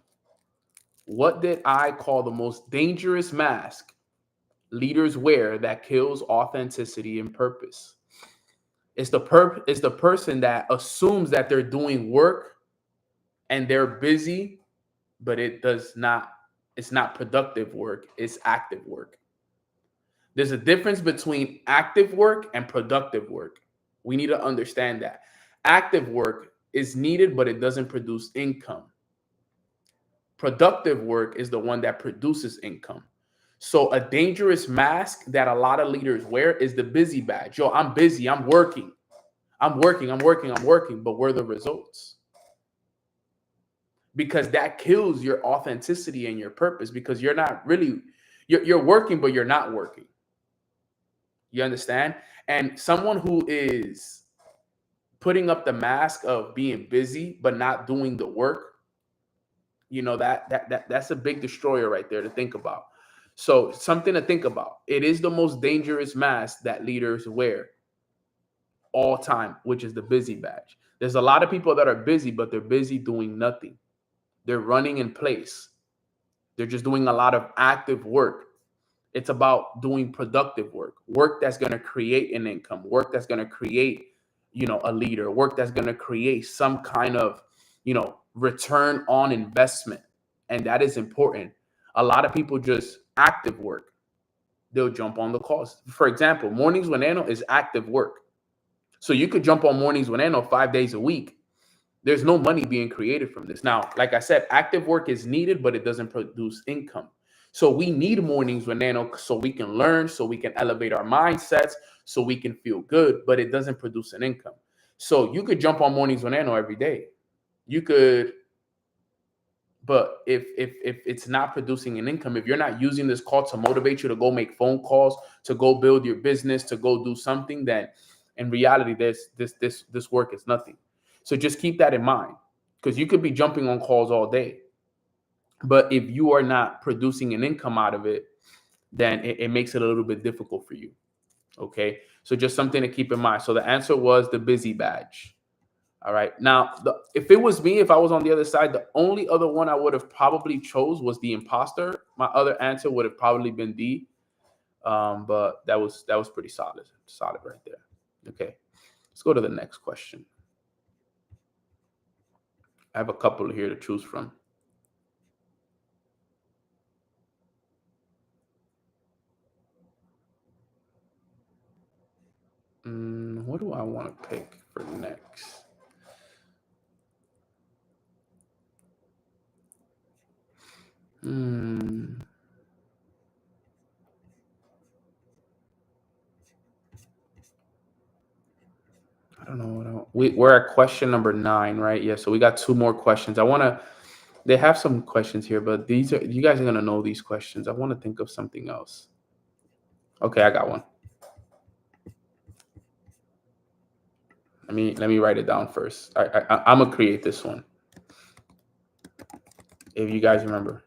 What did I call the most dangerous mask leaders wear that kills authenticity and purpose? It's the person that assumes that they're doing work and they're busy, but it's not productive work, it's active work. There's a difference between active work and productive work. We need to understand that. Active work is needed, but it doesn't produce income. Productive work is the one that produces income. So a dangerous mask that a lot of leaders wear is the busy badge. Yo, I'm busy, I'm working. I'm working, I'm working, I'm working, but where are the results? Because that kills your authenticity and your purpose, because you're not really, you're working, but you're not working. You understand? And someone who is putting up the mask of being busy but not doing the work, that's a big destroyer right there to think about. So something to think about. It is the most dangerous mask that leaders wear all time, which is the busy badge. There's a lot of people that are busy, but they're busy doing nothing. They're running in place. They're just doing a lot of active work. It's about doing productive work that's going to create an income, work that's going to create, a leader, work that's going to create some kind of, return on investment. And that is important. A lot of people just active work. They'll jump on the calls. For example, Mornings with Nano is active work. So you could jump on Mornings with Nano 5 days a week. There's no money being created from this. Now, like I said, active work is needed, but it doesn't produce income. So we need Mornings with Nano so we can learn, so we can elevate our mindsets, so we can feel good, but it doesn't produce an income. So you could jump on Mornings with Nano every day. You could, but if it's not producing an income, if you're not using this call to motivate you to go make phone calls, to go build your business, to go do something, then in reality, this work is nothing. So just keep that in mind, because you could be jumping on calls all day, but if you are not producing an income out of it, then it makes it a little bit difficult for you. Okay, so just something to keep in mind. So the answer was the busy badge. All right. Now, if it was me, if I was on the other side, the only other one I would have probably chose was the imposter. My other answer would have probably been D. But that was pretty solid right there. Okay, let's go to the next question. I have a couple here to choose from. What do I want to pick for next? I don't know we're at question number 9, right? Yeah, so we got 2 more questions. They have some questions here, but you guys are gonna know these questions. I want to think of something else. Okay, I got one. Let me write it down first. I'm gonna create this one. If you guys remember.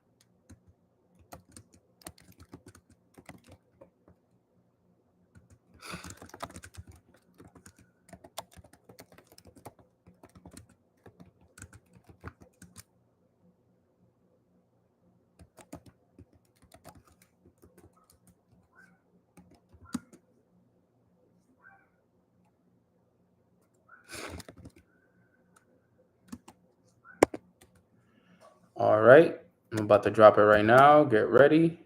All right, I'm about to drop it right now. Get ready.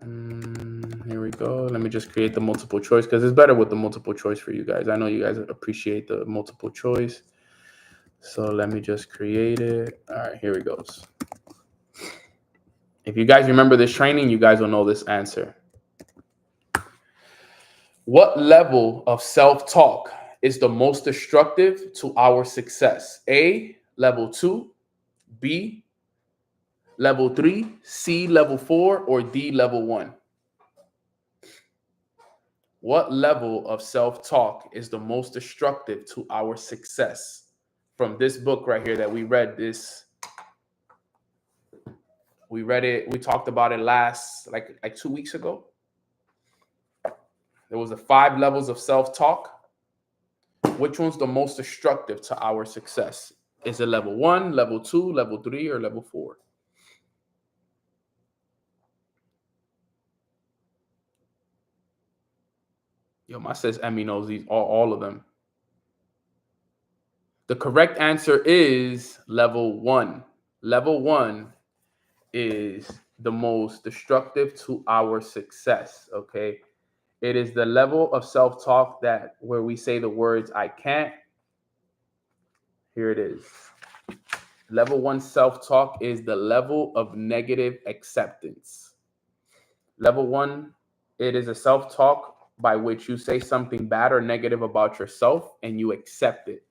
Here we go. Let me just create the multiple choice, because it's better with the multiple choice for you guys. I know you guys appreciate the multiple choice. So let me just create it. All right, here it goes. If you guys remember this training, you guys will know this answer. What level of self-talk is the most destructive to our success? A, level 2, B, level 3, C, level 4, or D, level 1? What level of self-talk is the most destructive to our success? From this book right here that we read we read it, we talked about it last like 2 weeks ago. There was the 5 levels of self-talk. Which one's the most destructive to our success? Is it level 1, level 2, level 3, or level 4? Yo, my sis Emmy knows these all of them. The correct answer is level 1. Level 1 is the most destructive to our success. Okay. It is the level of self-talk where we say the words "I can't," Here it is. Level 1 self-talk is the level of negative acceptance. Level 1, it is a self-talk by which you say something bad or negative about yourself and you accept it.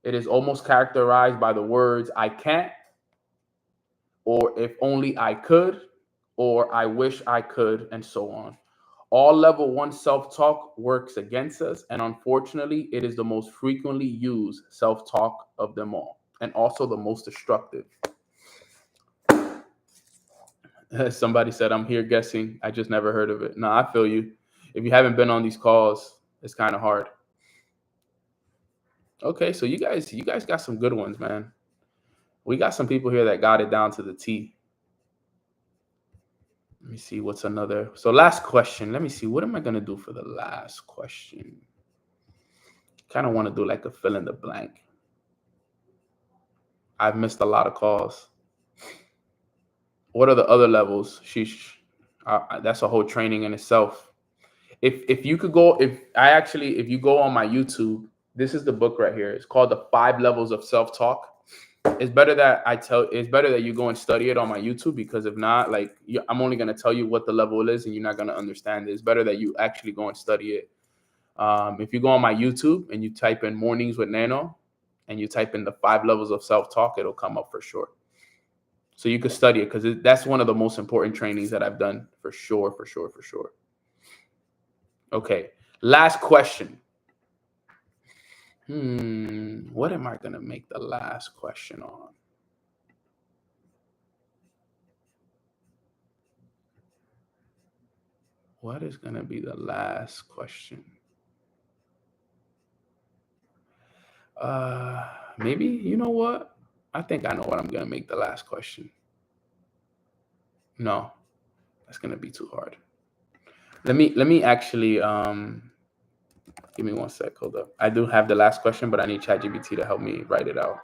It is almost characterized by the words I can't, or if only I could, or I wish I could, and so on. All level 1 self-talk works against us, and unfortunately, it is the most frequently used self-talk of them all, and also the most destructive. Somebody said, I'm here guessing. I just never heard of it. No, I feel you. If you haven't been on these calls, it's kind of hard. Okay, so you guys got some good ones, man. We got some people here that got it down to the T. Let me see what's another. So last question. Let me see. What am I going to do for the last question? Kind of want to do like a fill in the blank. I've missed a lot of calls. What are the other levels? Sheesh. That's a whole training in itself. If you could go, if you go on my YouTube, this is the book right here. It's called The 5 Levels of Self-Talk. It's better that you go and study it on my YouTube, because if not, like, I'm only going to tell you what the level is and you're not going to understand it. It's better that you actually go and study it. If you go on my YouTube and you type in Mornings with Neno and you type in the 5 levels of self-talk, it'll come up for sure. So you could study it, because that's one of the most important trainings that I've done for sure. Okay, last question. What am I going to make the last question on? What is going to be the last question? Maybe, you know what? I think I know what I'm going to make the last question. No, that's going to be too hard. Let me actually, give me one sec. Hold up. I do have the last question, but I need ChatGPT to help me write it out.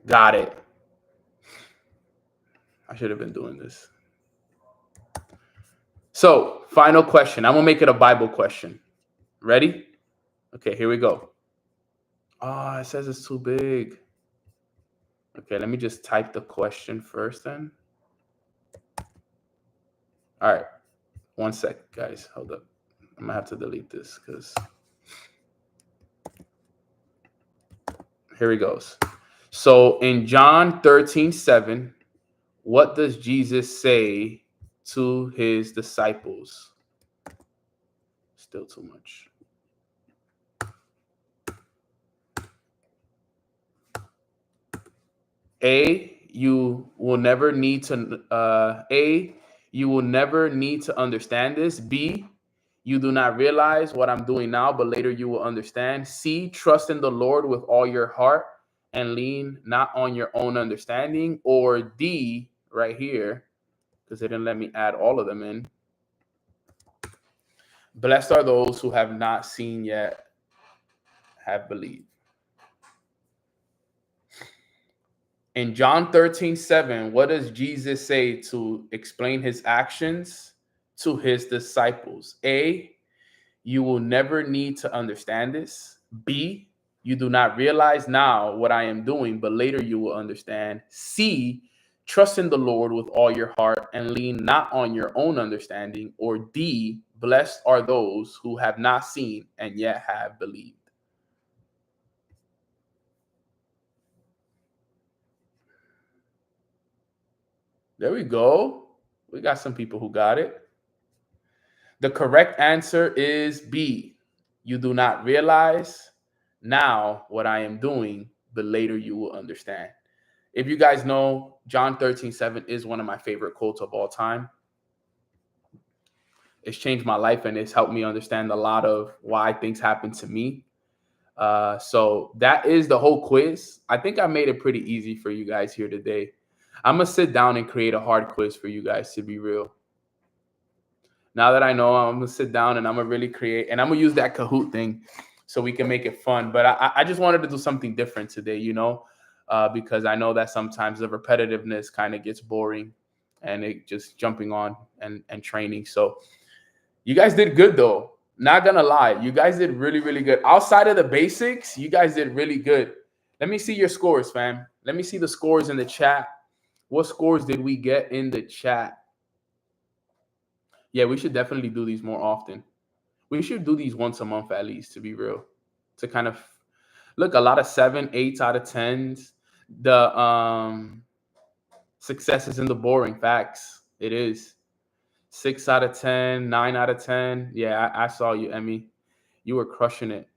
Got it. I should have been doing this. So, final question. I'm going to make it a Bible question. Ready? Okay, here we go. Oh, it says it's too big. Okay, let me just type the question first then. All right. One sec, guys. Hold up. I'm going to have to delete this because here he goes. So in John 13:7, what does Jesus say to his disciples? Still too much. You will never need to understand this. B, you do not realize what I'm doing now, but later you will understand. C, trust in the Lord with all your heart and lean not on your own understanding. Or D, right here, because they didn't let me add all of them in. Blessed are those who have not seen yet have believed. In John 13:7, what does Jesus say to explain his actions to his disciples? A, you will never need to understand this. B, you do not realize now what I am doing, but later you will understand. C, trust in the Lord with all your heart and lean not on your own understanding. Or D, blessed are those who have not seen and yet have believed. There we go. We got some people who got it. The correct answer is B. You do not realize now what I am doing, but later you will understand. If you guys know, John 13:7 is one of my favorite quotes of all time. It's changed my life and it's helped me understand a lot of why things happen to me. So that is the whole quiz. I think I made it pretty easy for you guys here today. I'm gonna sit down and create a hard quiz for you guys, to be real. Now that I know, I'm gonna sit down and I'm gonna really create, and I'm gonna use that Kahoot thing so we can make it fun. But I just wanted to do something different today, because I know that sometimes the repetitiveness kind of gets boring, and it just jumping on and training. So you guys did good though. Not gonna lie, you guys did really, really good. Outside of the basics, you guys did really good. Let me see your scores, fam. Let me see the scores in the chat. What scores did we get in the chat? Yeah, we should definitely do these more often. We should do these once a month at least, to be real. To kind of look, a lot of 7, 8s out of 10s. The success is in the boring facts. It is 6 out of 10, 9 out of 10. Yeah, I saw you, Emmy. You were crushing it.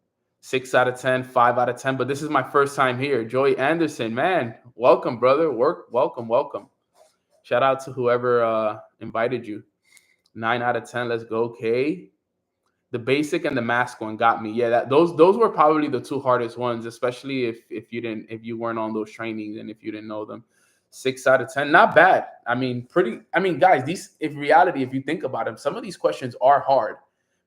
6 out of 10, 5 out of 10. But this is my first time here. Joey Anderson, man, welcome, brother. Welcome. Shout out to whoever invited you. 9 out of 10. Let's go. Okay. The basic and the mask one got me. Yeah, those were probably the two hardest ones, especially if you weren't on those trainings and if you didn't know them. 6 out of 10, not bad. I mean, guys, these, if reality, if you think about them, some of these questions are hard.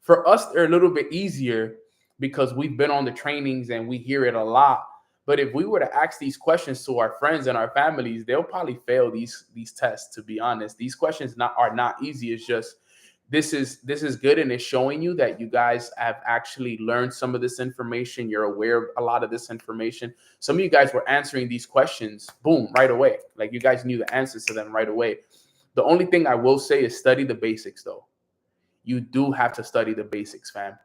For us, they're a little bit easier because we've been on the trainings and we hear it a lot. But if we were to ask these questions to our friends and our families, they'll probably fail these tests, to be honest. These questions are not easy. It's just this is good, and it's showing you that you guys have actually learned some of this information. You're aware of a lot of this information. Some of you guys were answering these questions, boom, right away. Like you guys knew the answers to them right away. The only thing I will say is study the basics, though. You do have to study the basics, fam.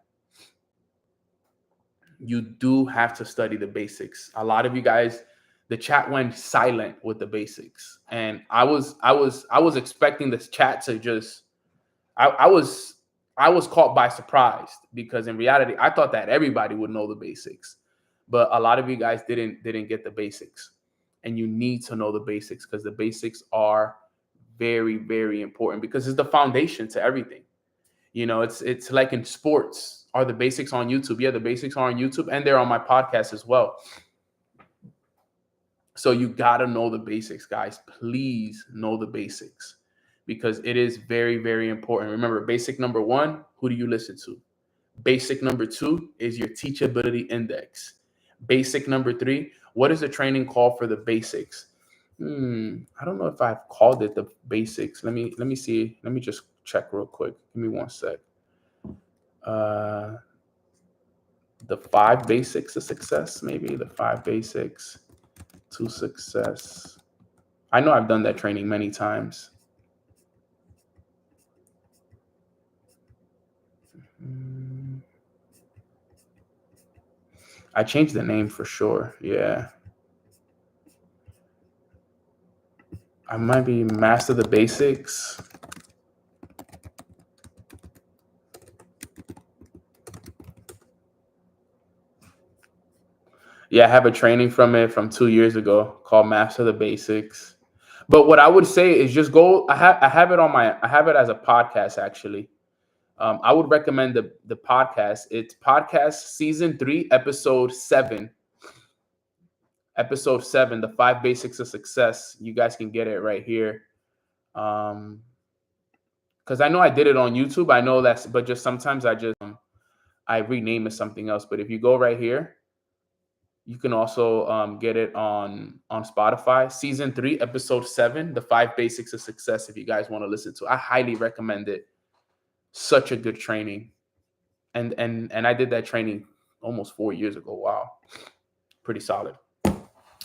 You do have to study the basics. A lot of you guys, the chat went silent with the basics, and I was expecting this chat to just. I was caught by surprise because in reality, I thought that everybody would know the basics, but a lot of you guys didn't get the basics, and you need to know the basics because the basics are very, very important because it's the foundation to everything. It's like in sports. Are the basics on YouTube? Yeah, the basics are on YouTube, and they're on my podcast as well. So you gotta know the basics, guys. Please know the basics, because it is very, very important. Remember, basic number 1, who do you listen to? Basic number 2 is your teachability index. Basic number 3, what is the training called for the basics? I don't know if I've called it the basics. Let me see. Let me just check real quick. Give me one sec. The 5 basics of success, maybe the 5 basics to success. I know I've done that training many times. I changed the name for sure. Yeah. I might be Master the Basics. Yeah, I have a training from it from 2 years ago called Master the Basics. But what I would say is just go. I have it as a podcast actually. I would recommend the podcast. It's podcast season 3, episode 7. Episode 7, the 5 basics of success. You guys can get it right here. Because I know I did it on YouTube. I know that's, but just sometimes I rename it something else. But if you go right here, you can also get it on Spotify. Season 3, episode 7, the 5 basics of success. If you guys want to listen to, I highly recommend it. Such a good training, and I did that training almost 4 years ago. Wow, pretty solid.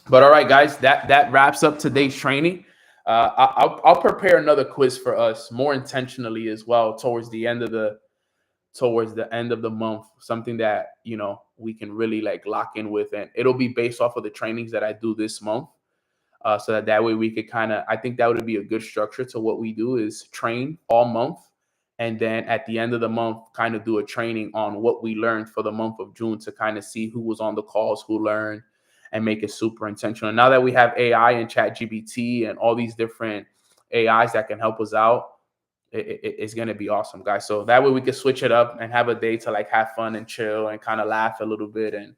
But all right, guys, that wraps up today's training. I'll prepare another quiz for us more intentionally as well towards the end of the month, something that we can really like lock in with, and it'll be based off of the trainings that I do this month, so that way we could I think that would be a good structure to what we do is train all month, and then at the end of the month kind of do a training on what we learned for the month of June to kind of see who was on the calls, who learned, and make it super intentional. Now that we have AI and ChatGPT and all these different AIs that can help us out, it's going to be awesome, guys. So that way we can switch it up and have a day to like have fun and chill and kind of laugh a little bit. And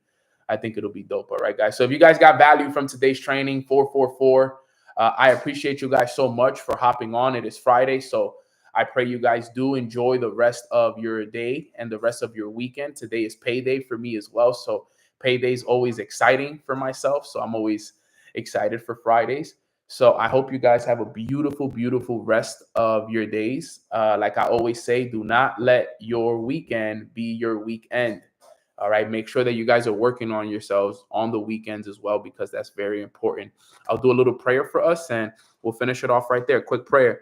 I think it'll be dope. All right, guys. So if you guys got value from today's training, 444, I appreciate you guys so much for hopping on. It is Friday, so I pray you guys do enjoy the rest of your day and the rest of your weekend. Today is payday for me as well, so payday is always exciting for myself. So I'm always excited for Fridays. So I hope you guys have a beautiful, beautiful rest of your days. Like I always say, do not let your weekend be your weekend. All right. Make sure that you guys are working on yourselves on the weekends as well, because that's very important. I'll do a little prayer for us and we'll finish it off right there. Quick prayer.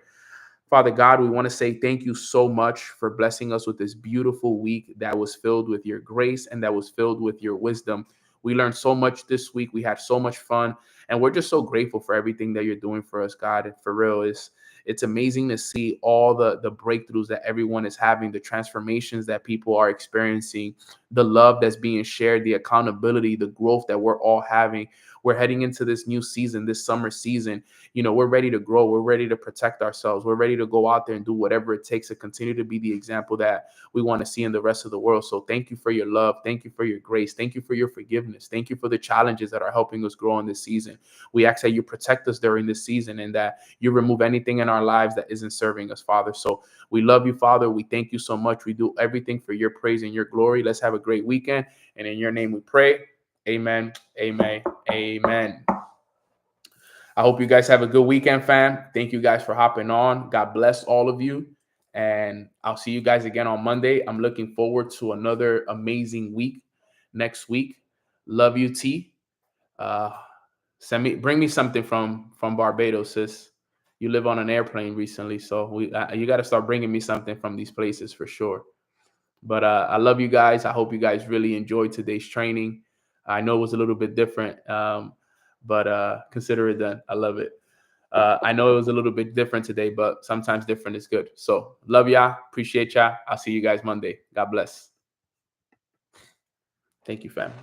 Father God, we want to say thank you so much for blessing us with this beautiful week that was filled with your grace and that was filled with your wisdom. We learned so much this week. We had so much fun, and we're just so grateful for everything that you're doing for us, God. And for real, it's amazing to see all the breakthroughs that everyone is having, the transformations that people are experiencing, the love that's being shared, the accountability, the growth that we're all having. We're heading into this new season, this summer season. We're ready to grow. We're ready to protect ourselves. We're ready to go out there and do whatever it takes to continue to be the example that we want to see in the rest of the world. So thank you for your love. Thank you for your grace. Thank you for your forgiveness. Thank you for the challenges that are helping us grow in this season. We ask that you protect us during this season and that you remove anything in our lives that isn't serving us, Father. So we love you, Father. We thank you so much. We do everything for your praise and your glory. Let's have a great weekend. And in your name we pray. Amen. Amen. Amen. I hope you guys have a good weekend, fam. Thank you guys for hopping on. God bless all of you. And I'll see you guys again on Monday. I'm looking forward to another amazing week next week. Love you, T. Uh, bring me something from Barbados, sis. You live on an airplane recently, so you got to start bringing me something from these places for sure. But I love you guys. I hope you guys really enjoyed today's training. I know it was a little bit different, but consider it done. I love it. I know it was a little bit different today, but sometimes different is good. So love y'all. Appreciate y'all. I'll see you guys Monday. God bless. Thank you, fam.